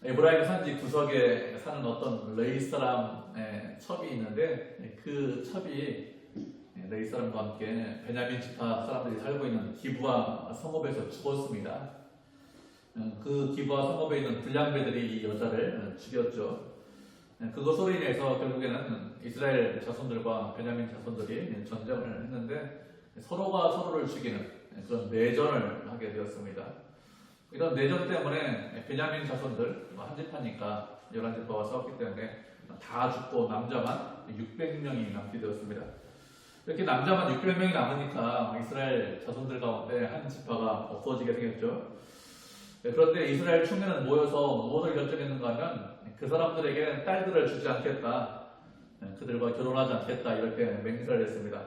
에브라임 산지 구석에 사는 어떤 레위 사람의 첩이 있는데 그 첩이 레위 사람과 함께 베냐민 지파 사람들이 살고 있는 기브아 성읍에서 죽었습니다. 그 기브아 성읍에 있는 불량배들이 이 여자를 죽였죠. 그것으로 인해서 결국에는 이스라엘 자손들과 베냐민 자손들이 전쟁을 했는데 서로가 서로를 죽이는 그런 내전을 하게 되었습니다. 이런 내전 때문에 베냐민 자손들 한 지파니까 11지파와 싸웠기 때문에 다 죽고 남자만 600명이 남게 되었습니다. 이렇게 남자만 600명이 남으니까 이스라엘 자손들 가운데 한 지파가 없어지게 생겼죠. 그런데 이스라엘 총회는 모여서 무엇을 결정했는가 하면 그 사람들에게 딸들을 주지 않겠다, 그들과 결혼하지 않겠다 이렇게 맹세를 했습니다.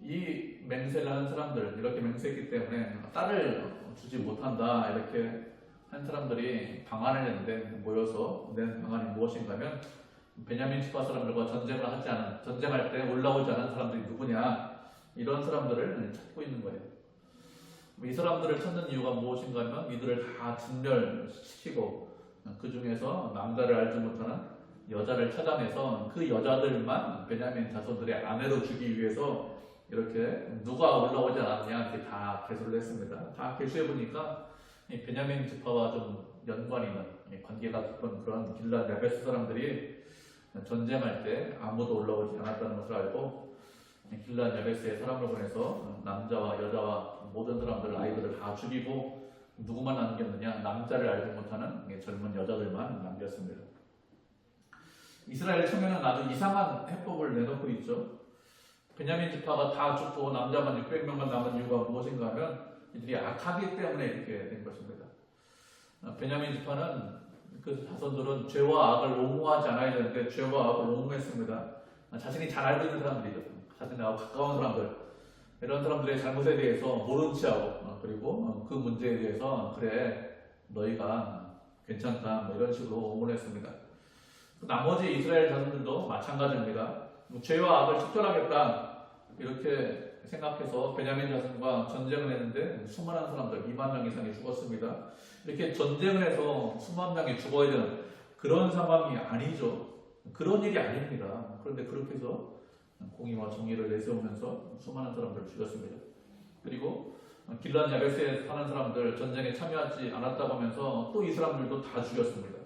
이 맹세를 하는 사람들, 이렇게 맹세했기 때문에 딸을 주지 못한다 이렇게 한 사람들이 방안을 냈는데 모여서 낸 방안이 무엇인가 하면 베냐민 지파 사람들과 전쟁할 때 올라오지 않은 사람들이 누구냐, 이런 사람들을 찾고 있는 거예요. 이 사람들을 찾는 이유가 무엇인가 하면 이들을 다 진멸시키고 그 중에서 남자를 알지 못하는 여자를 찾아내서 그 여자들만 베냐민 자손들의 아내로 주기 위해서 이렇게 누가 올라오지 않았냐 이렇게 다 개수를 했습니다. 다 개수해보니까 베냐민 지파와 좀 연관이 있는 관계가 깊은 그런 길랏 야베스 사람들이 전쟁할 때 아무도 올라오지 않았다는 것을 알고 길랏 야베스에 사람을 보내서 남자와 여자와 모든 사람들, 아이들을 다 죽이고 누구만 남겼느냐, 남자를 알지 못하는 젊은 여자들만 남겼습니다. 이스라엘 청년은 아주 이상한 해법을 내놓고 있죠. 베냐민 지파가 다 죽고 남자만 600명만 남은 이유가 무엇인가 하면 이들이 악하기 때문에 이렇게 된 것입니다. 베냐민 지파는 그 자손들은 죄와 악을 옹호하지 않아야 되는데 죄와 악을 옹호했습니다. 자신이 잘 알고 있는 사람들이죠. 자신하고 가까운 사람들, 이런 사람들의 잘못에 대해서 모른 체하고 그리고 그 문제에 대해서 그래 너희가 괜찮다 뭐 이런 식으로 옹호를 했습니다. 나머지 이스라엘 자손들도 마찬가지입니다. 죄와 악을 식별하겠다 이렇게 생각해서 베냐민 자손과 전쟁을 했는데 수많은 사람들 2만 명 이상이 죽었습니다. 이렇게 전쟁을 해서 수만 명이 죽어야 되는 그런 상황이 아니죠. 그런 일이 아닙니다. 그런데 그렇게 해서 공의와 정의를 내세우면서 수많은 사람들을 죽였습니다. 그리고 길랏 야베스에 사는 사람들, 전쟁에 참여하지 않았다고 하면서 또 이 사람들도 다 죽였습니다.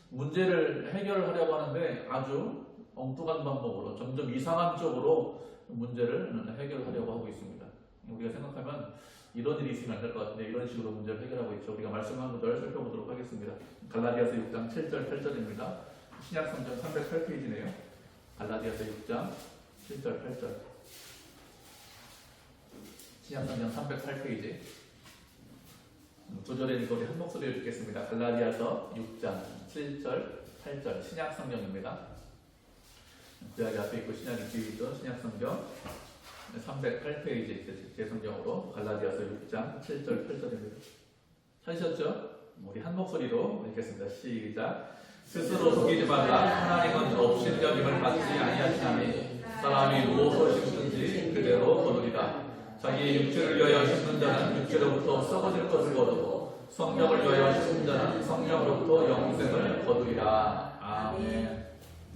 문제를 해결하려고 하는데 아주 엉뚱한 방법으로 점점 이상한 쪽으로 문제를 해결하려고 하고 있습니다. 우리가 생각하면 이런 일이 있으면 안 될 것 같은데 이런 식으로 문제를 해결하고 있죠. 우리가 말씀한 것을 살펴보도록 하겠습니다. 갈라디아서 6장 7절 8절입니다. 신약성경 308페이지네요. 갈라디아서 6장 7절 8절. 신약성경 308페이지. 두 절이니까 우리 한 목소리로 읽겠습니다. 갈라디아서 6장 7절 8절 신약성경입니다. 구약이 앞에 있고 신약이 뒤에 있던 신약성경 308페이지 제 성경으로 갈라디아서 6장 7절 8절입니다. 찾으셨죠? 우리 한 목소리로 읽겠습니다. 시작. 스스로 속이지 말라. 하나님은 업신여김을 받지 아니하시나니 사람이 무엇을 심든지 그대로 거두리라. 자기 육체를 위하여 심는 자는 육체로부터 썩어질 것을 거두고 성령을 위하여 심는 자는 성령으로부터 영생을 거두리라. 아멘.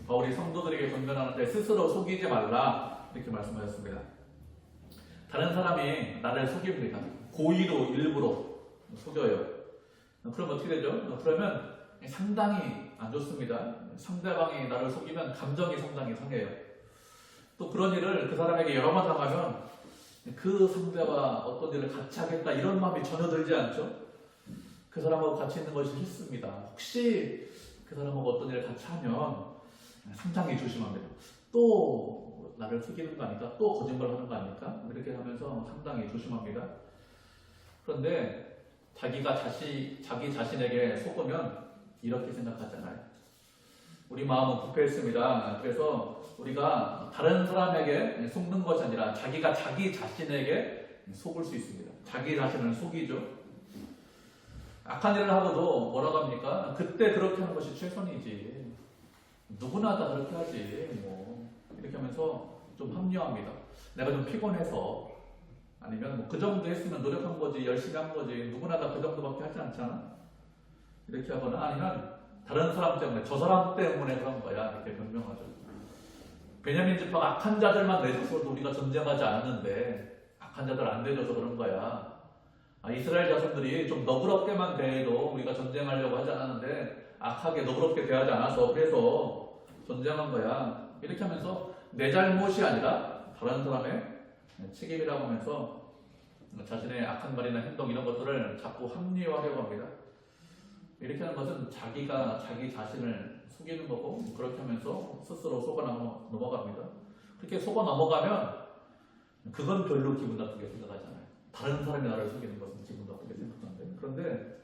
바울이 성도들에게 권면하는데 스스로 속이지 말라 이렇게 말씀하셨습니다. 다른 사람이 나를 속입니다. 고의로 일부러 속여요. 그럼 어떻게 되죠? 그러면 상당히 안 좋습니다. 상대방이 나를 속이면 감정이 상당히 상해요. 또 그런 일을 그 사람에게 여러 번 당하면 그 상대와 어떤 일을 같이 하겠다 이런 마음이 전혀 들지 않죠. 그 사람하고 같이 있는 것이 싫습니다. 혹시 그 사람하고 어떤 일을 같이 하면 상당히 조심합니다. 또 나를 속이는 거 아닐까? 또 거짓말하는 거 아닐까? 이렇게 하면서 상당히 조심합니다. 그런데 자기 자신에게 속으면 이렇게 생각하잖아요. 우리 마음은 부패했습니다. 그래서 우리가 다른 사람에게 속는 것이 아니라 자기가 자기 자신에게 속을 수 있습니다. 자기 자신을 속이죠. 악한 일을 하고도 뭐라고 합니까? 그때 그렇게 하는 것이 최선이지. 누구나 다 그렇게 하지. 뭐 이렇게 하면서 좀 합리화합니다. 내가 좀 피곤해서 아니면 뭐 그 정도 했으면 노력한 거지, 열심히 한 거지. 누구나 다 그 정도밖에 하지 않잖아. 이렇게 하거나 아니면 다른 사람 때문에 저 사람 때문에 그런 거야 이렇게 변명하죠. 베냐민 지파가 악한 자들만 내줘서도 우리가 전쟁하지 않았는데 악한 자들 안 내줘서 그런 거야. 이스라엘 자손들이 좀 너그럽게만 대해도 우리가 전쟁하려고 하지 않았는데 악하게 너그럽게 대하지 않아서 그래서 전쟁한 거야. 이렇게 하면서 내 잘못이 아니라 다른 사람의 책임이라고 하면서 자신의 악한 말이나 행동 이런 것들을 자꾸 합리화하려고 합니다. 이렇게 하는 것은 자기가 자기 자신을 속이는 거고 그렇게 하면서 스스로 속아 넘어갑니다. 그렇게 속아 넘어가면 그건 별로 기분 나쁘게 생각하잖아요. 다른 사람이 나를 속이는 것은 기분 나쁘게 생각하는데 그런데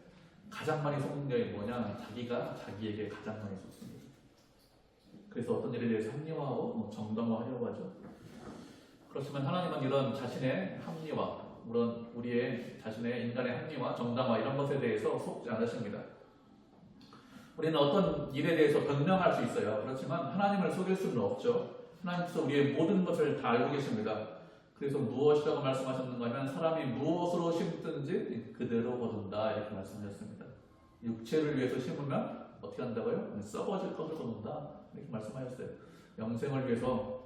가장 많이 속는 게 뭐냐? 자기가 자기에게 가장 많이 속습니다. 그래서 어떤 일에 대해서 합리화하고 정당화하려고 하죠. 그렇지만 하나님은 이런 자신의 합리화, 물론 우리의 자신의 인간의 합리화, 정당화 이런 것에 대해서 속지 않으십니다. 우리는 어떤 일에 대해서 변명할 수 있어요. 그렇지만 하나님을 속일 수는 없죠. 하나님께서 우리의 모든 것을 다 알고 계십니다. 그래서 무엇이라고 말씀하셨는가 하면 사람이 무엇으로 심든지 그대로 거둔다 이렇게 말씀하셨습니다. 육체를 위해서 심으면 어떻게 한다고요? 썩어질 것을 거둔다 이렇게 말씀하셨어요. 영생을 위해서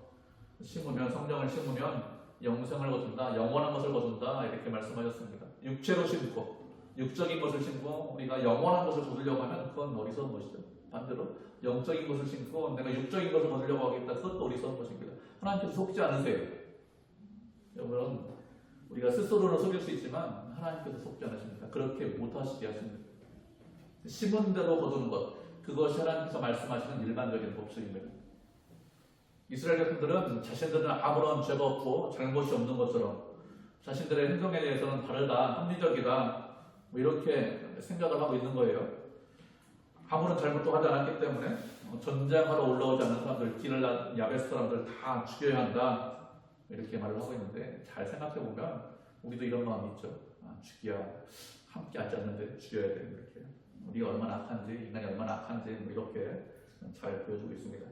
심으면 성령을 심으면 영생을 거둔다, 영원한 것을 거둔다 이렇게 말씀하셨습니다. 육체로 심고 육적인 것을 심고 우리가 영원한 것을 거두려고 하면 그건 어리석은 것이죠. 반대로 영적인 것을 심고 내가 육적인 것을 거두려고 하겠다 그것도 어리석은 것입니다. 하나님께서 속지 않으세요. 여러분 우리가 스스로는 속일 수 있지만 하나님께서 속지 않으십니다. 그렇게 못하시게 하십니다. 심은 대로 거두는 것 그것이 하나님께서 말씀하시는 일반적인 법칙입니다. 이스라엘 백성들은 자신들은 아무런 죄가 없고 잘못이 없는 것처럼 자신들의 행동에 대해서는 다르다, 합리적이다 뭐 이렇게 생각을 하고 있는 거예요. 아무런 잘못도 하지 않았기 때문에 전쟁하러 올라오지 않은 사람들, 길을 야베스 사람들 다 죽여야 한다 이렇게 말을 하고 있는데 잘 생각해 보면 우리도 이런 마음이 있죠. 죽여야 함께 하지 않는데 죽여야 돼 이렇게 우리가 얼마나 악한지 인간이 얼마나 악한지 뭐 이렇게 잘 보여주고 있습니다.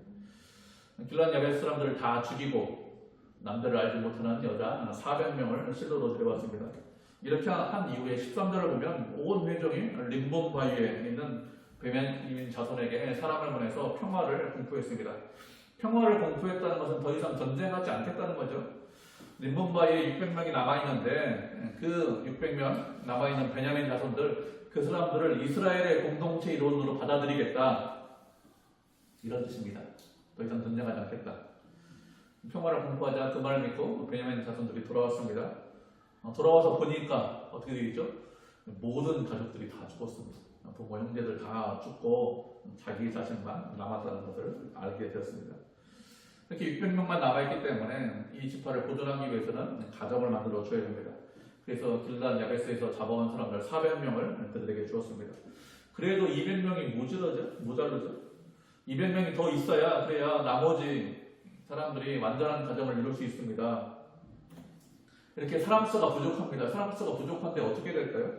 길란 야베스 사람들을 다 죽이고 남들을 알지 못하는 여자 400명을 실로로 데려왔습니다. 이렇게 한 이후에 13절을 보면 온 회종이 림몬 바위에 있는 베냐민 자손에게 사람을 보내서 평화를 공포했습니다. 평화를 공포했다는 것은 더 이상 전쟁하지 않겠다는 거죠. 림몬 바위에 600명이 남아있는데 그 600명 남아있는 베냐민 자손들 그 사람들을 이스라엘의 공동체 이론으로 받아들이겠다 이런 뜻입니다. 더 이상 전쟁하지 않겠다. 평화를 공포하자 그 말을 믿고 베냐민 자손들이 돌아왔습니다. 돌아와서 보니까 어떻게 되겠죠? 모든 가족들이 다 죽었습니다. 부모 형제들 다 죽고 자기 자신만 남았다는 것을 알게 되었습니다. 이렇게 600명만 남아있기 때문에 이 지파를 보존하기 위해서는 가정을 만들어 줘야 됩니다. 그래서 길란 야베스에서 잡아온 사람들 400명을 그들에게 주었습니다. 그래도 200명이 모자르죠. 200명이 더 있어야 그래야 나머지 사람들이 완전한 가정을 이룰 수 있습니다. 이렇게 사람 수가 부족합니다. 사람 수가 부족한데 어떻게 될까요?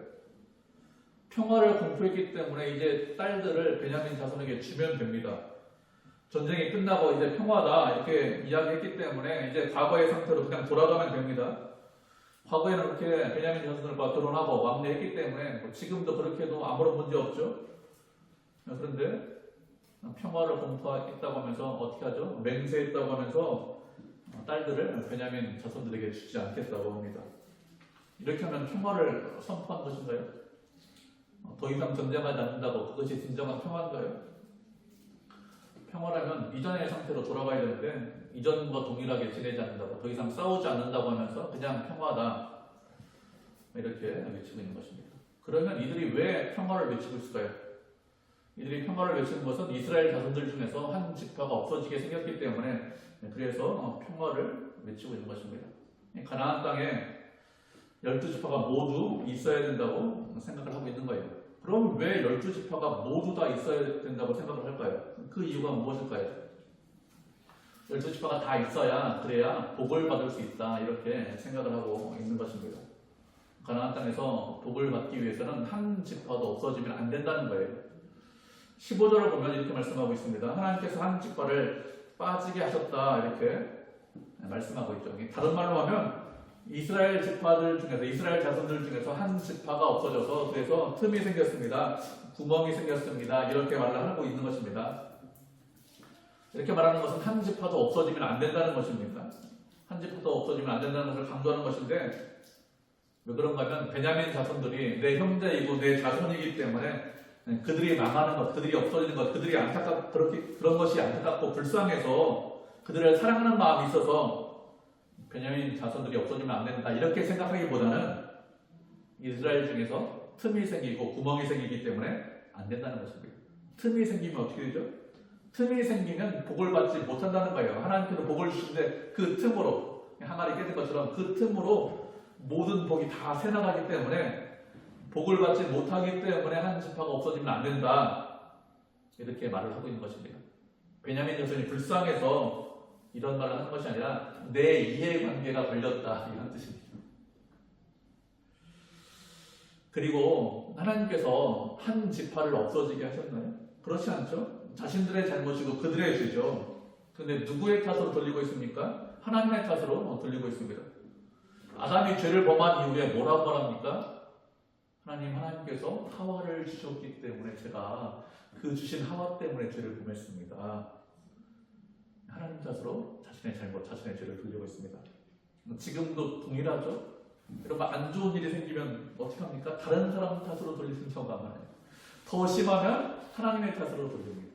평화를 공포했기 때문에 이제 딸들을 베냐민 자손에게 주면 됩니다. 전쟁이 끝나고 이제 평화다 이렇게 이야기했기 때문에 이제 과거의 상태로 그냥 돌아가면 됩니다. 과거에는 그렇게 베냐민 자손들과 결혼하고 왕래했기 때문에 지금도 그렇게 해도 아무런 문제 없죠. 그런데 평화를 공포했다고 하면서 어떻게 하죠? 맹세했다고 하면서 딸들을 베냐민 자손들에게 주지 않겠다고 합니다. 이렇게 하면 평화를 선포한 것인가요? 더 이상 전쟁하지 않는다고 그것이 진정한 평화인가요? 평화라면 이전의 상태로 돌아가야 되는데 이전과 동일하게 지내지 않는다고 더 이상 싸우지 않는다고 하면서 그냥 평화다 이렇게 외치고 있는 것입니다. 그러면 이들이 왜 평화를 외치고 있을까요? 이들이 평화를 외치는 것은 이스라엘 자손들 중에서 한 지파가 없어지게 생겼기 때문에 그래서 평화를 외치고 있는 것입니다. 가나안 땅에 12지파가 모두 있어야 된다고 생각을 하고 있는 거예요. 그럼 왜 12지파가 모두 다 있어야 된다고 생각을 할까요? 그 이유가 무엇일까요? 12지파가 다 있어야 그래야 복을 받을 수 있다 이렇게 생각을 하고 있는 것입니다. 가나안 땅에서 복을 받기 위해서는 한 지파도 없어지면 안 된다는 거예요. 15절을 보면 이렇게 말씀하고 있습니다. 하나님께서 한 지파를 빠지게 하셨다 이렇게 말씀하고 있죠. 다른 말로 하면 이스라엘 지파들 중에서 이스라엘 자손들 중에서 한 지파가 없어져서 그래서 틈이 생겼습니다. 구멍이 생겼습니다. 이렇게 말을 하고 있는 것입니다. 이렇게 말하는 것은 한 지파도 없어지면 안 된다는 것입니다. 한 지파도 없어지면 안 된다는 것을 강조하는 것인데, 왜 그런가 하면 베냐민 자손들이 내 형제이고 내 자손이기 때문에 그들이 망하는 것, 그들이 없어지는 것, 그들이 그런 것이 안타깝고 불쌍해서 그들을 사랑하는 마음이 있어서 베냐민 자손들이 없어지면 안 된다 이렇게 생각하기보다는 이스라엘 중에서 틈이 생기고 구멍이 생기기 때문에 안 된다는 것입니다. 틈이 생기면 어떻게 되죠? 틈이 생기면 복을 받지 못한다는 거예요. 하나님께서 복을 주시는데 그 틈으로 항아리 깨진 것처럼 그 틈으로 모든 복이 다 새나가기 때문에 복을 받지 못하기 때문에 한 지파가 없어지면 안 된다. 이렇게 말을 하고 있는 것입니다. 베냐민 자손이 불쌍해서 이런 말을 하는 것이 아니라 내 이해관계가 걸렸다 이런 뜻입니다. 그리고 하나님께서 한 지파를 없어지게 하셨나요? 그렇지 않죠? 자신들의 잘못이고 그들의 죄죠. 그런데 누구의 탓으로 돌리고 있습니까? 하나님의 탓으로 돌리고 있습니다. 아담이 죄를 범한 이후에 뭐라고 말합니까? 하나님께서 하와를 주셨기 때문에 제가 그 주신 하와 때문에 죄를 범했습니다. 하나님 탓으로 자신의 잘못, 자신의 죄를 돌리고 있습니다. 지금도 동일하죠? 여러분 안 좋은 일이 생기면 어떻게 합니까? 다른 사람 탓으로 돌리는 경우가 많아요. 더 심하면 하나님의 탓으로 돌립니다.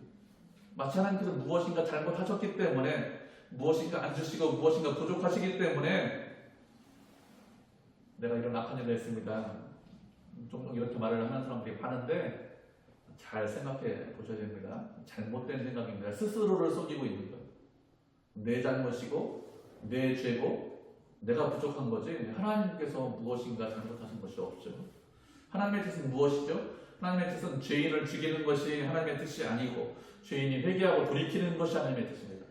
마치 하나님께서 무엇인가 잘못하셨기 때문에 무엇인가 안 주시고 무엇인가 부족하시기 때문에 내가 이런 악한 일을 했습니다. 종종 이렇게 말을 하는 사람들이 많은데 잘 생각해 보셔야 됩니다. 잘못된 생각입니다. 스스로를 속이고 있는 거예요. 내 잘못이고 내 죄고 내가 부족한 거지 하나님께서 무엇인가 잘못하신 것이 없죠. 하나님의 뜻은 무엇이죠? 하나님의 뜻은 죄인을 죽이는 것이 하나님의 뜻이 아니고 죄인이 회개하고 돌이키는 것이 하나님의 뜻입니다.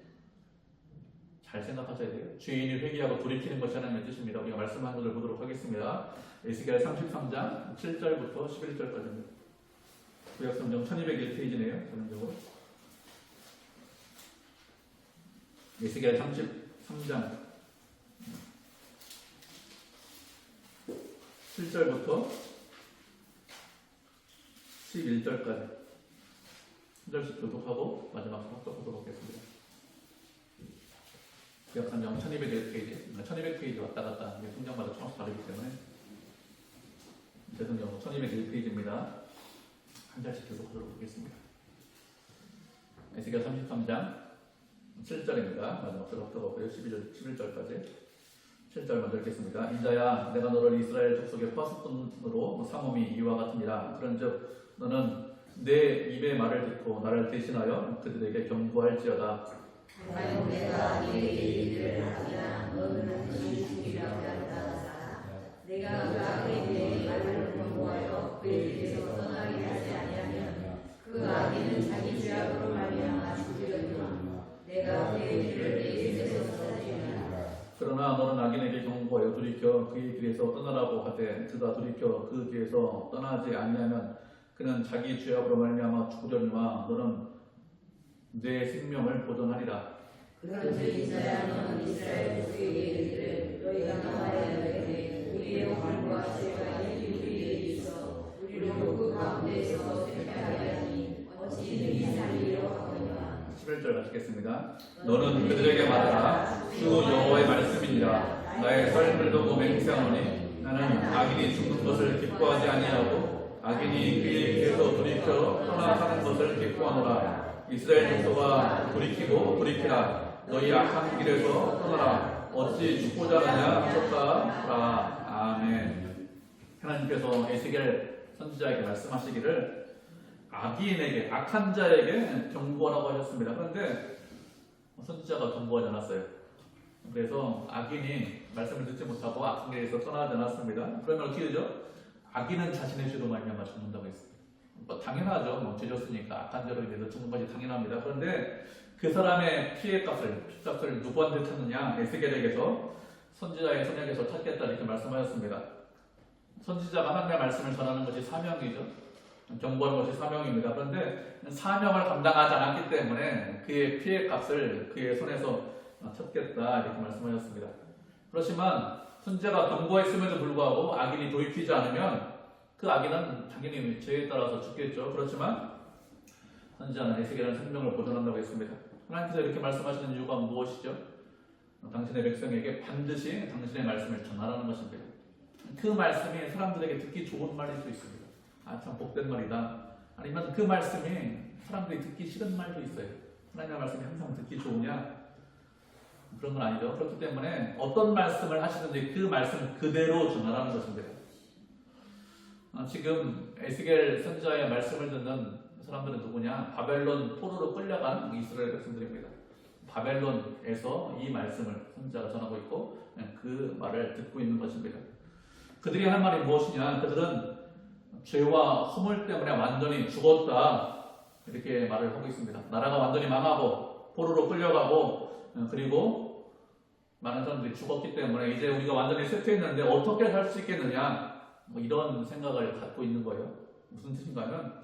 잘 생각하셔야 돼요. 죄인이 회개하고 돌이키는 것이 하나님의 뜻입니다. 우리가 말씀한 것을 보도록 하겠습니다. 에스겔 33장 7절부터 11절까지입니다. 구약성경 1201페이지네요. 전형적으로. 에스겔 33장 7절부터 11절까지 한 절씩 교독하고 마지막 합독하도록 하겠습니다. 구약성경 1200페이지, 1200페이지 왔다 갔다 이게 성경마다 조금씩 다르기 때문에 제 성경 1201페이지입니다. 한 절씩 교독하도록 하겠습니다. 에스겔 33장 7절입니다. 마지막 절 합독하고요. 11절까지 7절 먼저 읽겠습니다. 인자야, 내가 너를 이스라엘 족속의 파수꾼으로 삼음이 이와 같으니라. 그런즉 너는 내 입의 말을 듣고 나를 대신하여 그들에게 경고할지어다. 내가 네게 이르기를 하리라. 너는 그의 죽이라고 하였다. 내가 그 악인의 말을 경고하여 그에게서 떠나게 하지 아니하면 그 악인은 자기 죄악으로 말미암아 죽으리로다. 내가 그의 길을 내 입에서 쏟아지리라. 그러나 너는 악인에게 경고하여 돌이켜 그의 길에서 떠나라고 하되 그가 돌이켜 그 길에서 떠나지 아니하면 그는 자기 죄악으로 말미암아 죽으려니와 너는 내 생명을 보존하리라. 그런즉 인자야, 너는 이스라엘 족속에게 이르기를 너희가 나와야 우리의 오만과 죄가 우리에게 있어 우리로 그 가운데에서 쇠퇴하게 하니 어찌 능히 살리려 하거니와. 11절 마치겠습니다. 너는 그들에게 말하라. 주 여호와의 말씀이니라. 나의 삶을 두고 맹세하노니 나는 악인이 죽는 것을 기뻐하지 아니하고 악인이 그의 길에서 돌이켜 떠나가는 것을 기뻐하노라. 이스라엘 족속아 돌이키고 돌이키라. 너희 악한 길에서 떠나라. 어찌 죽고자 하느냐 하셨다. 아멘. 하나님께서 에스겔 선지자에게 말씀하시기를 악인에게, 악한 자에게 경고하라고 하셨습니다. 그런데 선지자가 경고하지 않았어요. 그래서 악인이 말씀을 듣지 못하고 악한 길에서 떠나지 않았습니다. 그러면 어떻게 되죠? 악인은 자신의 죄로 말미암아 죽는다고 했습니다. 뭐 당연하죠. 죄 졌으니까 악한 죄로 인해서 죽는 것이 당연합니다. 그런데 그 사람의 피값을 누구한테 찾느냐? 에스겔에게서 선지자의 선약에서 찾겠다 이렇게 말씀하셨습니다. 선지자가 하나님의 말씀을 전하는 것이 사명이죠. 경고하는 것이 사명입니다. 그런데 사명을 감당하지 않았기 때문에 그의 피해값을 그의 손에서 찾겠다 이렇게 말씀하셨습니다. 그렇지만 선지자가 경고했음에도 불구하고 악인이 돌이키지 않으면 그 악인은 당연히 죄에 따라서 죽겠죠. 그렇지만 선지자는 에스겔은 생명을 보존한다고 했습니다. 하나님께서 이렇게 말씀하시는 이유가 무엇이죠? 당신의 백성에게 반드시 당신의 말씀을 전하라는 것입니다. 그 말씀이 사람들에게 듣기 좋은 말일 수 있습니다. 아, 참 복된 말이다. 아니면 그 말씀이 사람들이 듣기 싫은 말도 있어요. 하나님의 말씀이 항상 듣기 좋으냐? 그런 건 아니죠. 그렇기 때문에 어떤 말씀을 하시든지 그 말씀 그대로 전하라는 것입니다. 지금 에스겔 선지자의 말씀을 듣는 사람들은 누구냐? 바벨론 포로로 끌려간 이스라엘 백성들입니다. 바벨론에서 이 말씀을 선지자가 전하고 있고 그 말을 듣고 있는 것입니다. 그들이 하는 말이 무엇이냐? 그들은 죄와 허물 때문에 완전히 죽었다 이렇게 말을 하고 있습니다. 나라가 완전히 망하고 포로로 끌려가고 그리고 많은 사람들이 죽었기 때문에 이제 우리가 완전히 쇠퇴했는데 어떻게 살 수 있겠느냐 뭐 이런 생각을 갖고 있는 거예요. 무슨 뜻인가 하면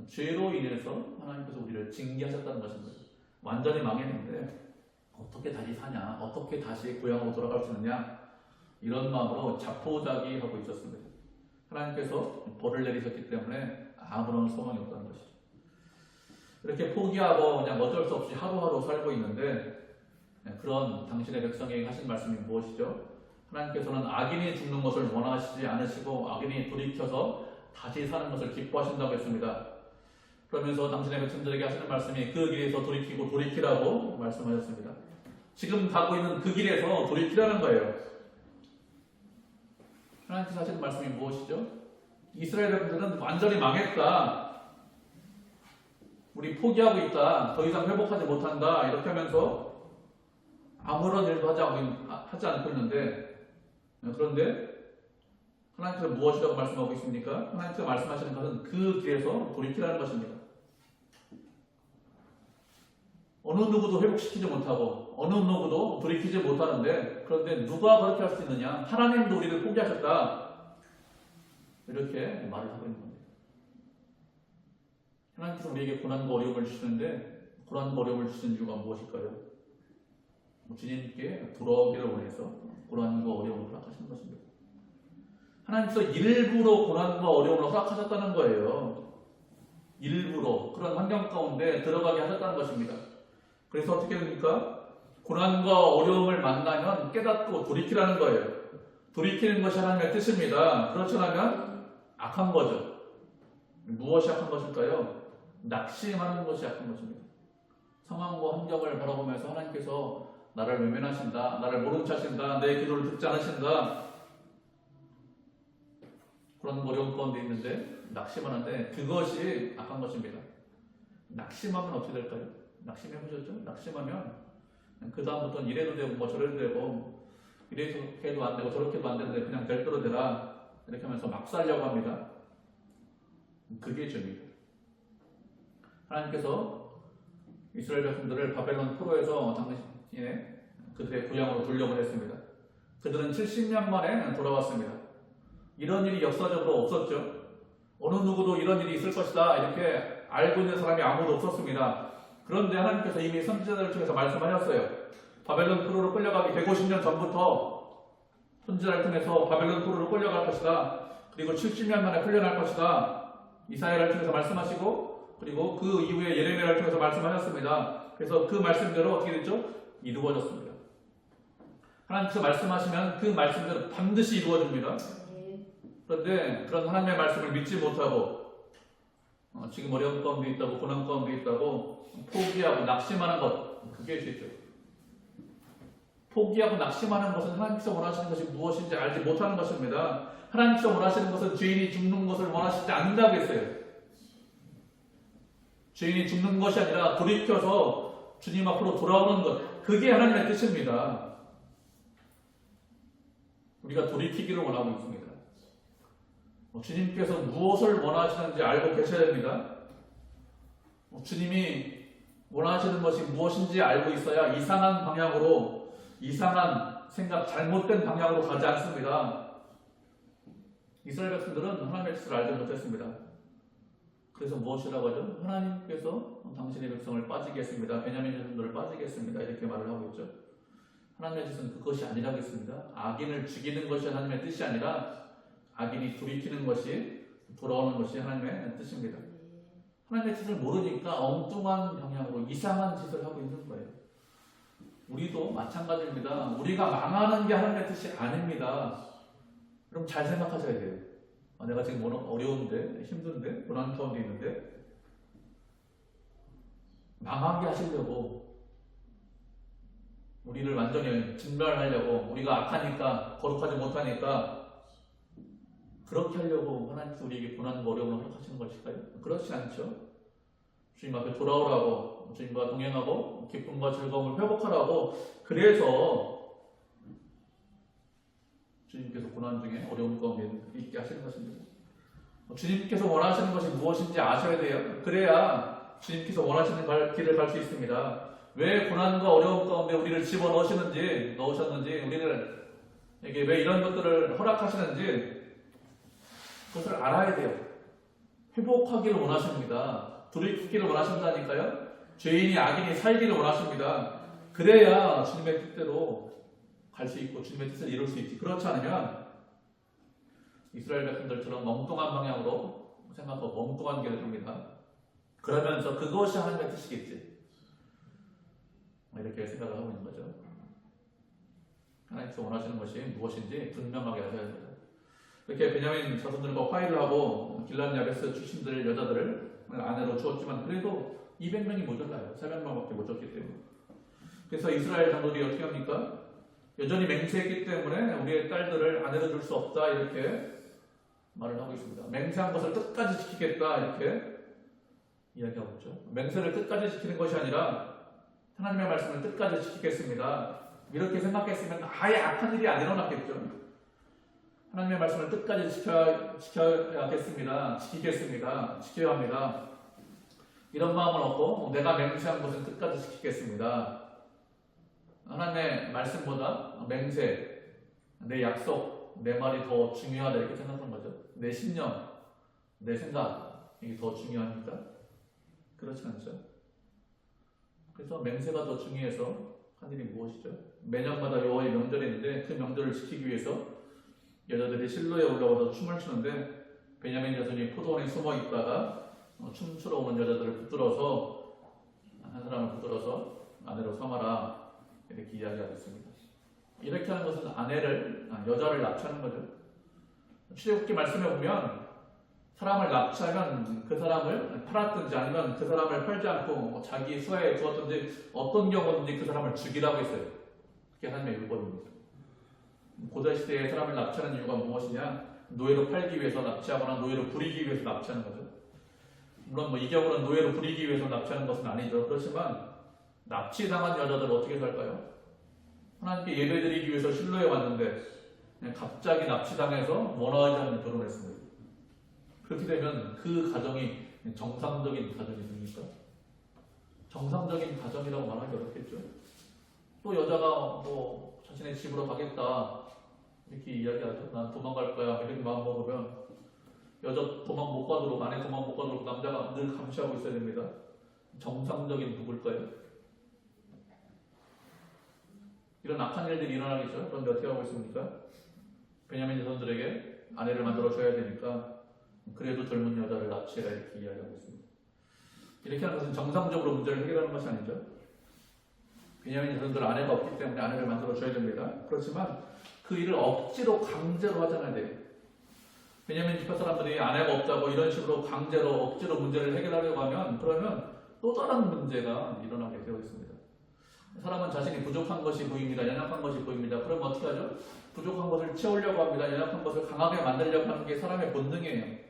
죄로 인해서 하나님께서 우리를 징계하셨다는 것입니다. 완전히 망했는데 어떻게 다시 사냐, 어떻게 다시 고향으로 돌아갈 수 있느냐 이런 마음으로 자포자기하고 있었습니다. 하나님께서 벌을 내리셨기 때문에 아무런 소망이 없다는 것이죠. 이렇게 포기하고 그냥 어쩔 수 없이 하루하루 살고 있는데 그런 당신의 백성에게 하신 말씀이 무엇이죠? 하나님께서는 악인이 죽는 것을 원하시지 않으시고 악인이 돌이켜서 다시 사는 것을 기뻐하신다고 했습니다. 그러면서 당신의 백성들에게 하시는 말씀이 그 길에서 돌이키고 돌이키라고 말씀하셨습니다. 지금 가고 있는 그 길에서 돌이키라는 거예요. 하나님께서 하시는 말씀이 무엇이죠? 이스라엘 백성들은 완전히 망했다. 우리 포기하고 있다. 더 이상 회복하지 못한다. 이렇게 하면서 아무런 일도 하지 않고 있는데 그런데 하나님께서 무엇이라고 말씀하고 있습니까? 하나님께서 말씀하시는 것은 그 길에서 돌이키라는 것입니다. 어느 누구도 회복시키지 못하고 어느 누구도 돌이키지 못하는데 그런데 누가 그렇게 할 수 있느냐? 하나님도 우리를 포기하셨다. 이렇게 말을 하고 있는 겁니다. 하나님께서 우리에게 고난과 어려움을 주시는데 고난과 어려움을 주신 이유가 무엇일까요? 주님께 돌아오기를 원해서 고난과 어려움을 허락하시는 것입니다. 하나님께서 일부러 고난과 어려움을 허락하셨다는 거예요. 일부러 그런 환경 가운데 들어가게 하셨다는 것입니다. 그래서 어떻게 됩니까? 고난과 어려움을 만나면 깨닫고 돌이키라는 거예요. 돌이키는 것이 하나님의 뜻입니다. 그렇지 않으면 악한 거죠. 무엇이 악한 것일까요? 낙심하는 것이 악한 것입니다. 상황과 환경을 바라보면서 하나님께서 나를 외면하신다, 나를 모른 척하신다, 내 기도를 듣지 않으신다 그런 어려운 가운데 있는데 낙심하는데 그것이 악한 것입니다. 낙심하면 어떻게 될까요? 낙심해 보셨죠? 낙심하면 그 다음부터는 이래도 되고 뭐 저래도 되고 이래도 안 되고 저렇게도 안 되는데 그냥 될 대로 되라 이렇게 하면서 막 살려고 합니다. 그게 죄입니다. 하나님께서 이스라엘 백성들을 바벨론 포로에서 당신의 그들의 고향으로 돌려보냈습니다. 그들은 70년 만에 돌아왔습니다. 이런 일이 역사적으로 없었죠. 어느 누구도 이런 일이 있을 것이다 이렇게 알고 있는 사람이 아무도 없었습니다. 그런데 하나님께서 이미 선지자들을 통해서 말씀하셨어요. 바벨론 포로로 끌려가기 150년 전부터 선지자를 통해서 바벨론 포로로 끌려갈 것이다. 그리고 70년 만에 풀려날 것이다. 이사야를 통해서 말씀하시고 그리고 그 이후에 예레미야를 통해서 말씀하셨습니다. 그래서 그 말씀대로 어떻게 됐죠? 이루어졌습니다. 하나님께서 말씀하시면 그 말씀대로 반드시 이루어집니다. 그런데 그런 하나님의 말씀을 믿지 못하고 지금 어려운 가운데 있다고 고난 가운데 있다고 포기하고 낙심하는 것 그게 죄죠. 포기하고 낙심하는 것은 하나님께서 원하시는 것이 무엇인지 알지 못하는 것입니다. 하나님께서 원하시는 것은 죄인이 죽는 것을 원하시지 않는다고 했어요. 죄인이 죽는 것이 아니라 돌이켜서 주님 앞으로 돌아오는 것 그게 하나님의 뜻입니다. 우리가 돌이키기를 원하고 있습니다. 주님께서 무엇을 원하시는지 알고 계셔야 됩니다. 주님이 원하시는 것이 무엇인지 알고 있어야 이상한 방향으로 이상한 생각, 잘못된 방향으로 가지 않습니다. 이스라엘 백성들은 하나님의 뜻을 알지 못했습니다. 그래서 무엇이라고 하죠? 하나님께서 당신의 백성을 빠지게 했습니다. 베냐민 자손들을 빠지게 했습니다. 이렇게 말을 하고 있죠. 하나님의 뜻은 그것이 아니라고 했습니다. 악인을 죽이는 것이 하나님의 뜻이 아니라 악인이 돌이키는 것이 돌아오는 것이 하나님의 뜻입니다. 하나님의 뜻을 모르니까 엉뚱한 방향으로 이상한 짓을 하고 있는 거예요. 우리도 마찬가지입니다. 우리가 망하는 게 하나님의 뜻이 아닙니다. 그럼 잘 생각하셔야 돼요. 내가 지금 어려운데, 힘든데, 고난 가운데 있는데 망하게 하시려고, 우리를 완전히 진멸하려고, 우리가 악하니까, 거룩하지 못하니까 그렇게 하려고 하나님께서 우리에게 고난과 어려움을 허락하시는 것일까요? 그렇지 않죠. 주님 앞에 돌아오라고, 주님과 동행하고 기쁨과 즐거움을 회복하라고, 그래서 주님께서 고난 중에 어려움 가운데 있게 하시는 것입니다. 주님께서 원하시는 것이 무엇인지 아셔야 돼요. 그래야 주님께서 원하시는 길을 갈 수 있습니다. 왜 고난과 어려움 가운데 우리를 집어넣으셨는지, 우리에게 왜 이런 것들을 허락하시는지 그것을 알아야 돼요. 회복하기를 원하십니다. 돌이키기를 원하신다니까요. 죄인이 악인이 살기를 원하십니다. 그래야 주님의 뜻대로 갈 수 있고 주님의 뜻을 이룰 수 있지. 그렇지 않으면 이스라엘 백성들처럼 멍뚱한 방향으로 생각하고 멍뚱한 길을 갑니다. 그러면서 그것이 하나님의 뜻이겠지, 이렇게 생각을 하고 있는 거죠. 하나님께서 원하시는 것이 무엇인지 분명하게 하셔야 됩니다. 이렇게 베냐민 자손들과 화해를 하고 길앗 야베스 출신들 여자들을 아내로 주었지만 그래도 200명이 모자라요. 300명밖에 못 줬기 때문에. 그래서 이스라엘 장로들이 어떻게 합니까? 여전히 맹세했기 때문에 우리의 딸들을 아내로 줄 수 없다, 이렇게 말을 하고 있습니다. 맹세한 것을 끝까지 지키겠다, 이렇게 이야기하고 있죠. 맹세를 끝까지 지키는 것이 아니라 하나님의 말씀을 끝까지 지키겠습니다, 이렇게 생각했으면 아예 악한 일이 안 일어났겠죠. 하나님의 말씀을 끝까지 지켜야겠습니다. 지켜야 합니다. 이런 마음을 얻고 내가 맹세한 것은 끝까지 지키겠습니다. 하나님의 말씀보다 맹세, 내 약속, 내 말이 더 중요하다, 이렇게 생각하는 거죠. 내 신념, 내 생각, 이게 더 중요합니까? 그렇지 않죠. 그래서 맹세가 더 중요해서 한 일이 무엇이죠? 매년마다 여호와의 명절이 있는데 그 명절을 지키기 위해서 여자들이 실로에 올라와서 춤을 추는데 베냐민 자손이 포도원에 숨어 있다가 춤추러 오는 여자들을 붙들어서, 한 사람을 붙들어서 아내로 삼아라, 이렇게 이야기하고 있습니다. 이렇게 하는 것은 여자를 납치하는 거죠. 출애굽기 말씀에 보면 사람을 납치하면 그 사람을 팔았든지 아니면 그 사람을 팔지 않고 자기 수하에 두었든지 어떤 경우든지 그 사람을 죽이라고 했어요. 그게 하나님의 율법입니다. 고대시대에 사람을 납치하는 이유가 무엇이냐? 노예로 팔기 위해서 납치하거나 노예로 부리기 위해서 납치하는 거죠. 물론 이 경우는 노예로 부리기 위해서 납치하는 것은 아니죠. 그렇지만 납치당한 여자들 어떻게 살까요? 하나님께 예배드리기 위해서 실로에 왔는데 그냥 갑자기 납치당해서 원하지 않는 결혼을 했습니다. 그렇게 되면 그 가정이 정상적인 가정이 됩니까? 정상적인 가정이라고 말하기 어렵겠죠. 또 여자가 자신의 집으로 가겠다, 이렇게 이야기하죠. 난 도망갈 거야, 이렇게 마음 먹으면 여자 도망 못 가도록, 아내 도망 못 가도록 남자가 늘 감시하고 있어야 됩니다. 정상적인 누굴까요? 이런 악한 일들이 일어나겠죠. 그런데 어떻게 하고 있습니까? 베냐민 자손들에게 아내를 만들어 줘야 되니까 그래도 젊은 여자를 납치해라, 이렇게 이야기하고 있습니다. 이렇게 하는 것은 정상적으로 문제를 해결하는 것이 아니죠. 베냐민 자손들 아내가 없기 때문에 아내를 만들어 줘야 됩니다. 그렇지만 그 일을 억지로 강제로 하지 않아야 돼요. 베냐민 지파 사람들이 아내가 없다고 이런 식으로 강제로 억지로 문제를 해결하려고 하면 그러면 또 다른 문제가 일어나게 되어 있습니다. 사람은 자신이 부족한 것이 보입니다. 연약한 것이 보입니다. 그럼 어떻게 하죠? 부족한 것을 채우려고 합니다. 연약한 것을 강하게 만들려고 하는 게 사람의 본능이에요.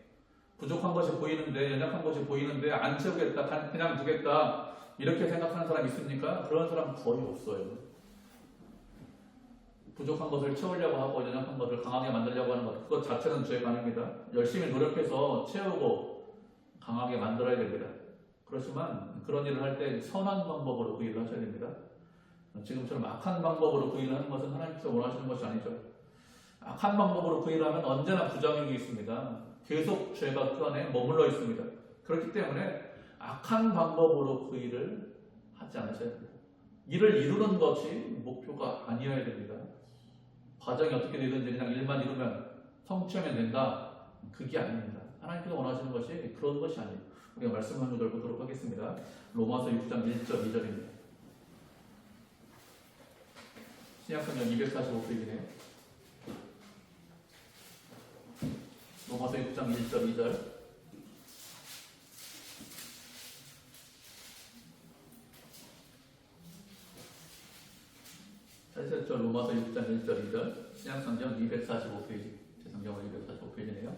부족한 것이 보이는데, 연약한 것이 보이는데 안 채우겠다, 그냥 두겠다, 이렇게 생각하는 사람 있습니까? 그런 사람 거의 없어요. 부족한 것을 채우려고 하고 연약한 것을 강하게 만들려고 하는 것, 그것 자체는 죄가 아닙니다. 열심히 노력해서 채우고 강하게 만들어야 됩니다. 그렇지만 그런 일을 할 때 선한 방법으로 그 일을 하셔야 됩니다. 지금처럼 악한 방법으로 그 일을 하는 것은 하나님께서 원하시는 것이 아니죠. 악한 방법으로 그 일을 하면 언제나 부작용이 있습니다. 계속 죄가 그 안에 머물러 있습니다. 그렇기 때문에 악한 방법으로 그 일을 하지 않으셔야 됩니다. 일을 이루는 것이 목표가 아니어야 됩니다. 과정이 어떻게 되든지 그냥 일만 이루면 성취하면 된다, 그게 아닙니다. 하나님께서 원하시는 것이 그런 것이 아니에요. 우리가 말씀 한 구절 보도록 하겠습니다. 로마서 6장 1절 2절입니다. 신약성경 245페이지네요. 로마서 6장 1절 2절. 찾으셨죠? 로마서 6장 1절 2절. 신약성경 245페이지. 제 성경은 245페이지네요.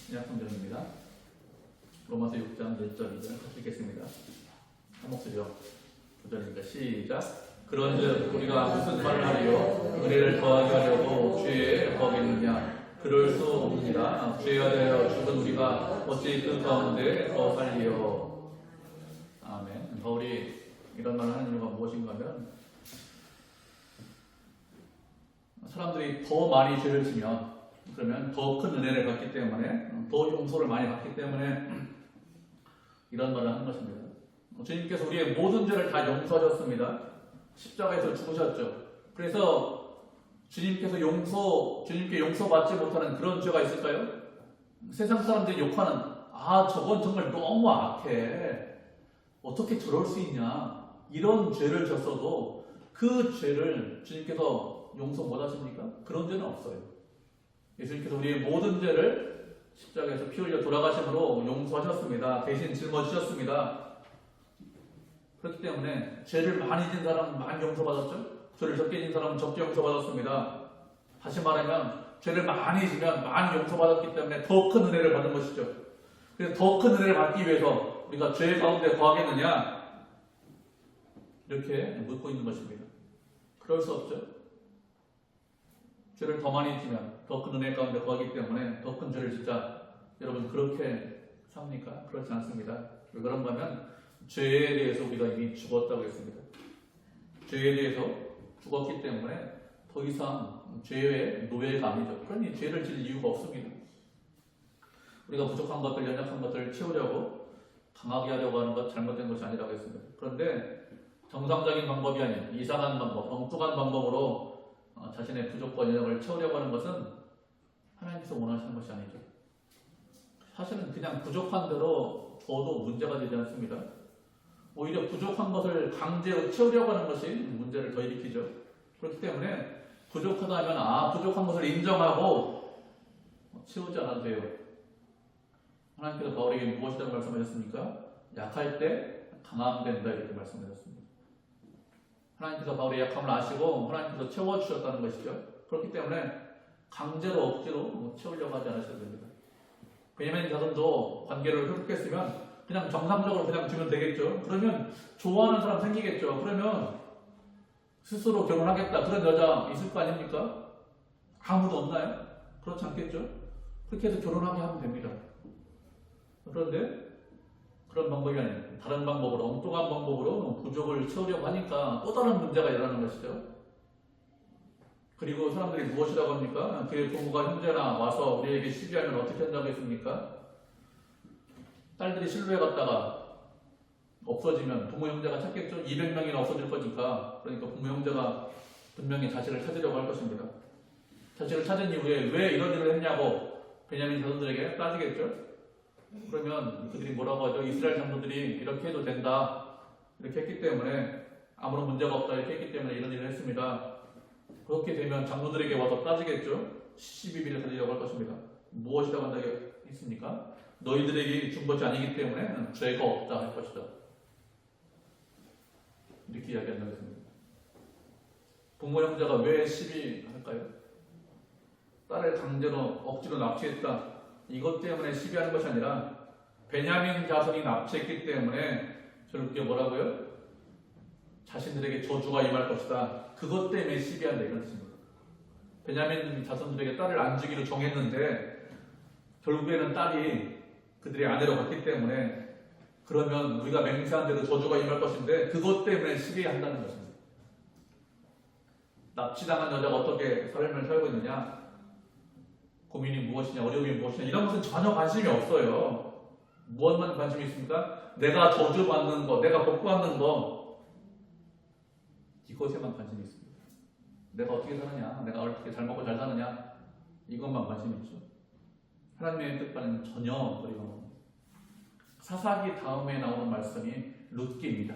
신약성경입니다. 로마서 6장 1절 2절 같이 읽겠습니다. 한 목소리요. 9절입니다. 시작. 그런즉 우리가 무슨 말을 하리요? 은혜를 더하게 하려고 죄에 거겠느냐? 그럴 수 없느니라. 죄에 대하여 죽은 우리가 어찌 그 가운데 더 살리요? 아멘. 바울이 이런 말을 하는 이유가 무엇인가 하면 사람들이 더 많이 죄를 지면 그러면 더 큰 은혜를 받기 때문에 더 용서를 많이 받기 때문에 이런 말을 하는 것입니다. 주님께서 우리의 모든 죄를 다 용서하셨습니다. 십자가에서 죽으셨죠. 그래서 주님께 용서받지 못하는 그런 죄가 있을까요? 세상 사람들이 욕하는 저건 정말 너무 악해. 어떻게 저럴 수 있냐. 이런 죄를 졌어도 그 죄를 주님께서 용서 못 하십니까? 그런 죄는 없어요. 예수님께서 우리의 모든 죄를 십자가에서 피 흘려 돌아가심으로 용서하셨습니다. 대신 짊어지셨습니다. 그렇기 때문에 죄를 많이 진 사람은 많이 용서받았죠. 죄를 적게 진 사람은 적게 용서받았습니다. 다시 말하면 죄를 많이 지면 많이 용서받았기 때문에 더 큰 은혜를 받은 것이죠. 그래서 더 큰 은혜를 받기 위해서 우리가 죄 가운데 거하겠느냐? 이렇게 묻고 있는 것입니다. 그럴 수 없죠. 죄를 더 많이 지면 더 큰 은혜 가운데 거하기 때문에 더 큰 죄를 짓자. 여러분 그렇게 삽니까? 그렇지 않습니다. 왜 그런가 하면 죄에 대해서 우리가 이미 죽었다고 했습니다. 죄에 대해서 죽었기 때문에 더 이상 죄의 노예가 아니죠. 그러니 죄를 질 이유가 없습니다. 우리가 부족한 것들, 연약한 것들을 채우려고 강하게 하려고 하는 것 잘못된 것이 아니라고 했습니다. 그런데 정상적인 방법이 아닌 이상한 방법, 엉뚱한 방법으로 자신의 부족과 연약을 채우려고 하는 것은 하나님께서 원하시는 것이 아니죠. 사실은 그냥 부족한 대로 줘도 문제가 되지 않습니다. 오히려 부족한 것을 강제로 채우려고 하는 것이 문제를 더 일으키죠. 그렇기 때문에 부족하다면 부족한 것을 인정하고 채우지 않아도 돼요. 하나님께서 바울에게 무엇이라고 말씀하셨습니까? 약할 때 강함 된다 이렇게 말씀하셨습니다. 하나님께서 바울의 약함을 아시고 하나님께서 채워주셨다는 것이죠. 그렇기 때문에 강제로 억지로 채우려고 하지 않으셔도 됩니다. 베냐민 자손도 관계를 회복했으면 그냥 정상적으로 그냥 주면 되겠죠. 그러면 좋아하는 사람 생기겠죠. 그러면 스스로 결혼하겠다 그런 여자 있을 거 아닙니까? 아무도 없나요? 그렇지 않겠죠? 그렇게 해서 결혼하게 하면 됩니다. 그런데 그런 방법이 아니에요. 다른 방법으로 엉뚱한 방법으로 부족을 채우려고 하니까 또 다른 문제가 일어나는 것이죠. 그리고 사람들이 무엇이라고 합니까? 그의 부모가 형제나 와서 우리에게 시비하면 어떻게 한다고 했습니까? 딸들이 실로에 갔다가 없어지면 부모 형제가 찾겠죠? 200명이나 없어질 거니까. 그러니까 부모 형제가 분명히 자식을 찾으려고 할 것입니다. 자식을 찾은 이후에 왜 이런 일을 했냐고 베냐민 자손들에게 따지겠죠? 그러면 그들이 뭐라고 하죠? 이스라엘 장로들이 이렇게 해도 된다. 이렇게 했기 때문에 아무런 문제가 없다. 이렇게 했기 때문에 이런 일을 했습니다. 그렇게 되면 장로들에게 와서 따지겠죠? 시비비를 가지려고 할 것입니다. 무엇이라고 한다고 했습니까? 너희들에게 준 것이 아니기 때문에 죄가 없다 할 것이다. 이렇게 이야기한다고 했습니다. 부모 형제가 왜 시비할까요? 딸을 강제로 억지로 납치했다. 이것 때문에 시비하는 것이 아니라 베냐민 자손이 납치했기 때문에 저렇게 뭐라고요? 자신들에게 저주가 임할 것이다. 그것 때문에 시비한다 이런 뜻입니다. 베냐민 자손들에게 딸을 안 주기로 정했는데 결국에는 딸이 그들의 아내로 갔기 때문에 그러면 우리가 맹세한 대로 저주가 임할 것인데 그것 때문에 시비한다는 것입니다. 납치당한 여자가 어떻게 삶을 살고 있느냐, 고민이 무엇이냐, 어려움이 무엇이냐 이런 것은 전혀 관심이 없어요. 무엇만 관심이 있습니까? 내가 저주받는 거, 내가 복받는 거 이것에만 관심이 있습니다. 내가 어떻게 사느냐, 내가 어떻게 잘 먹고 잘 사느냐 이것만 관심이 있죠. 하나님의 뜻과는 전혀 거리가 먼 사사기 다음에 나오는 말씀이 룻기입니다.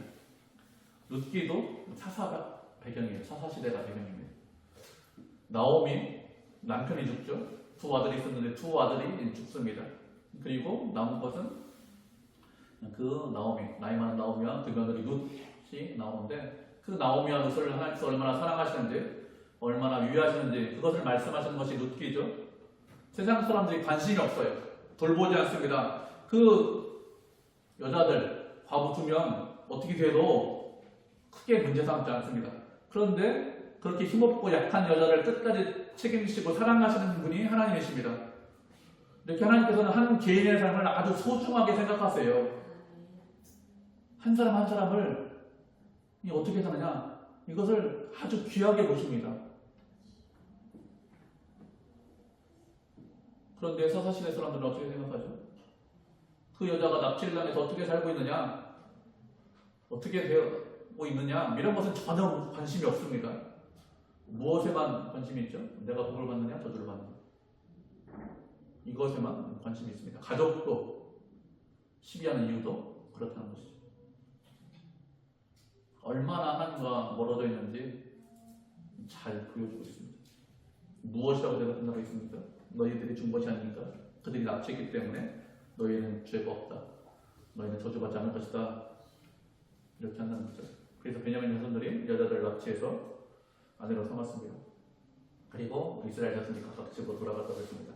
룻기도 사사가 배경이에요. 사사시대가 배경입니다. 나오미 남편이 죽죠. 두 아들이 있었는데 두 아들이 죽습니다. 그리고 남은 것은 그 나오미, 나이 많은 나오미와 그 며느리 룻이 나오는데 그 나오미와 룻을 하나님께서 얼마나 사랑하시는지 얼마나 위하시는지 그것을 말씀하시는 것이 룻기죠. 세상 사람들이 관심이 없어요. 돌보지 않습니다. 그 여자들 과부 2명 어떻게 돼도 크게 문제 삼지 않습니다. 그런데 그렇게 힘없고 약한 여자를 끝까지 책임지시고 사랑하시는 분이 하나님이십니다. 이렇게 하나님께서는 한 개인의 삶을 아주 소중하게 생각하세요. 한 사람 한 사람을 어떻게 사느냐 이것을 아주 귀하게 보십니다. 그런데 사사시대 사람들은 어떻게 생각하죠? 그 여자가 납치를 당해서 어떻게 살고 있느냐, 어떻게 되고 있느냐 이런 것은 전혀 관심이 없습니다. 무엇에만 관심이 있죠? 내가 복을 받느냐 저주를 받느냐 이것에만 관심이 있습니다. 가족도 시비하는 이유도 그렇다는 것이죠. 얼마나 하나님과 멀어져 있는지 잘 보여주고 있습니다. 무엇이라고 대답한다고 있습니까? 너희들이 준 것이 아닙니까? 그들이 납치했기 때문에 너희는 죄가 없다. 너희는 저주받지 않을 것이다. 이렇게 한다는 거죠. 그래서 베냐민 자손들이 여자들을 납치해서 아내로 삼았습니다. 그리고 이스라엘 자손이 각각 집으로 돌아갔다고 했습니다.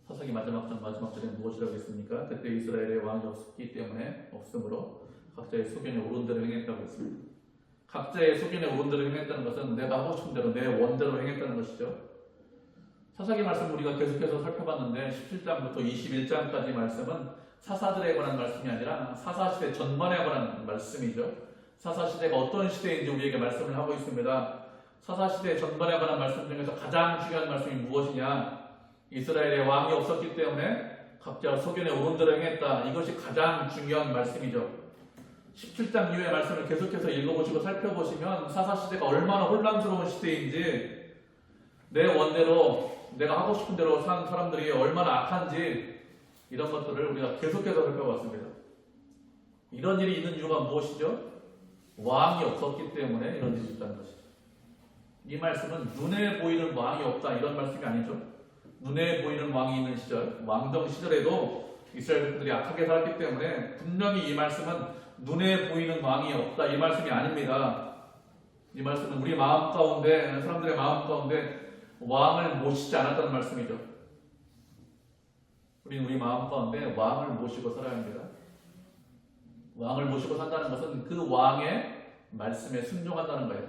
사사기 마지막 절에 무엇이라고 했습니까? 그때 이스라엘의 왕이 없었기 때문에 없으므로 각자의 소견에 옳은 대로 행했다고 했습니다. 각자의 소견에 옳은 대로 행했다는 것은 내가 하고 싶은 대로 내 원대로 행했다는 것이죠. 사사기 말씀 우리가 계속해서 살펴봤는데 17장부터 21장까지 말씀은 사사들에 관한 말씀이 아니라 사사시대 전반에 관한 말씀이죠. 사사시대가 어떤 시대인지 우리에게 말씀을 하고 있습니다. 사사시대 전반에 관한 말씀 중에서 가장 중요한 말씀이 무엇이냐? 이스라엘의 왕이 없었기 때문에 각자 소견에 옳은 대로 행했다. 이것이 가장 중요한 말씀이죠. 17장 이후의 말씀을 계속해서 읽어보시고 살펴보시면 사사시대가 얼마나 혼란스러운 시대인지 내 원대로 내가 하고 싶은 대로 사는 사람들이 얼마나 악한지 이런 것들을 우리가 계속해서 살펴봤습니다. 이런 일이 있는 이유가 무엇이죠? 왕이 없었기 때문에 이런 일이 있다는 것이죠. 이 말씀은 눈에 보이는 왕이 없다 이런 말씀이 아니죠. 눈에 보이는 왕이 있는 시절, 왕정 시절에도 이스라엘 백성들이 악하게 살았기 때문에 분명히 이 말씀은 눈에 보이는 왕이 없다 이 말씀이 아닙니다. 이 말씀은 우리 마음 가운데, 사람들의 마음 가운데 왕을 모시지 않았다는 말씀이죠. 우리는 우리 마음 가운데 왕을 모시고 살아야 합니다. 왕을 모시고 산다는 것은 그 왕의 말씀에 순종한다는 거예요.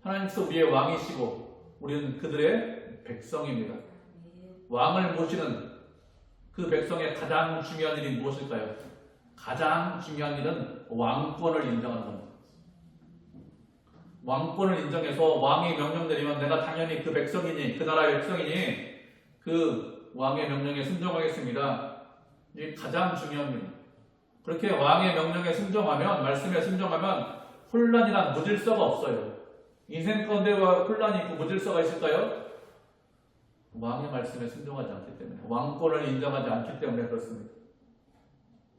하나님께서 우리의 왕이시고 우리는 그들의 백성입니다. 왕을 모시는 그 백성의 가장 중요한 일이 무엇일까요? 가장 중요한 일은 왕권을 인정하는 겁니다. 왕권을 인정해서 왕이 명령 내리면 내가 당연히 그 백성이니 그 나라의 백성이니 그 왕의 명령에 순종하겠습니다. 이게 가장 중요한 일입니다. 그렇게 왕의 명령에 순종하면, 말씀에 순종하면 혼란이나 무질서가 없어요. 인생 가운데 혼란이 있고 무질서가 있을까요? 왕의 말씀에 순종하지 않기 때문에, 왕권을 인정하지 않기 때문에 그렇습니다.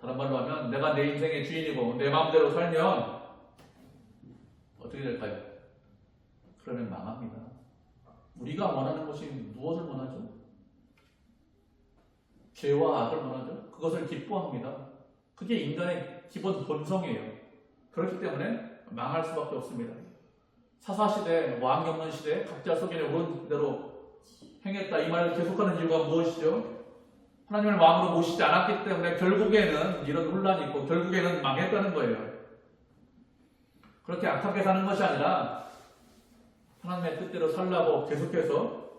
다른 말로 하면 내가 내 인생의 주인이고 내 마음대로 살면 어떻게 될까요? 그러면 망합니다. 우리가 원하는 것이 무엇을 원하죠? 죄와 악을 원하죠? 그것을 기뻐합니다. 그게 인간의 기본 본성이에요. 그렇기 때문에 망할 수밖에 없습니다. 사사시대, 왕이 없는 시대에 각자 소견에 옳은 대로 행했다. 이 말을 계속하는 이유가 무엇이죠? 하나님을 왕으로 모시지 않았기 때문에 결국에는 이런 혼란이 있고 결국에는 망했다는 거예요. 그렇게 악하게 사는 것이 아니라 하나님의 뜻대로 살라고 계속해서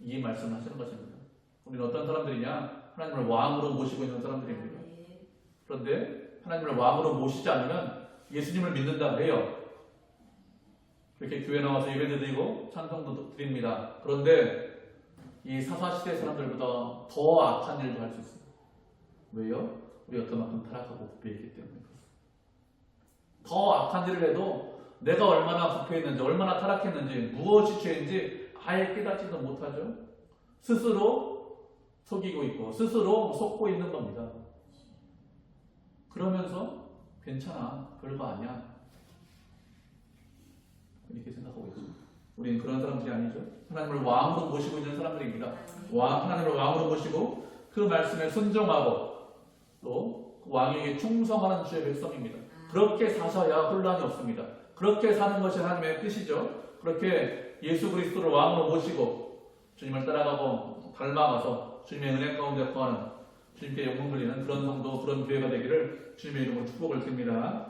이 말씀을 하시는 것입니다. 우리는 어떤 사람들이냐? 하나님을 왕으로 모시고 있는 사람들입니다. 그런데 하나님을 왕으로 모시지 않으면 예수님을 믿는다고 해요. 이렇게 교회 나와서 예배도 드리고 찬송도 드립니다. 그런데 이 사사시대 사람들보다 더 악한 일도 할 수 있습니다. 왜요? 우리가 그만큼 타락하고 부패했기 때문에 그렇습니다. 더 악한 일을 해도 내가 얼마나 부패했는지, 얼마나 타락했는지, 무엇이 죄인지 아예 깨닫지도 못하죠. 스스로 속이고 있고 스스로 속고 있는 겁니다. 그러면서 괜찮아, 별거 아니야, 이렇게 생각하고 있습니다. 우리는 그런 사람들이 아니죠. 하나님을 왕으로 모시고 있는 사람들입니다. 하나님을 왕으로 모시고 그 말씀에 순종하고 또 그 왕에게 충성하는 주의 백성입니다. 그렇게 사셔야 혼란이 없습니다. 그렇게 사는 것이 하나님의 뜻이죠. 그렇게 예수 그리스도를 왕으로 모시고 주님을 따라가고 닮아가서 주님의 은혜 가운데 거하는, 주님께 영광 돌리는 그런 성도, 그런 교회가 되기를 주님의 이름으로 축복을 드립니다.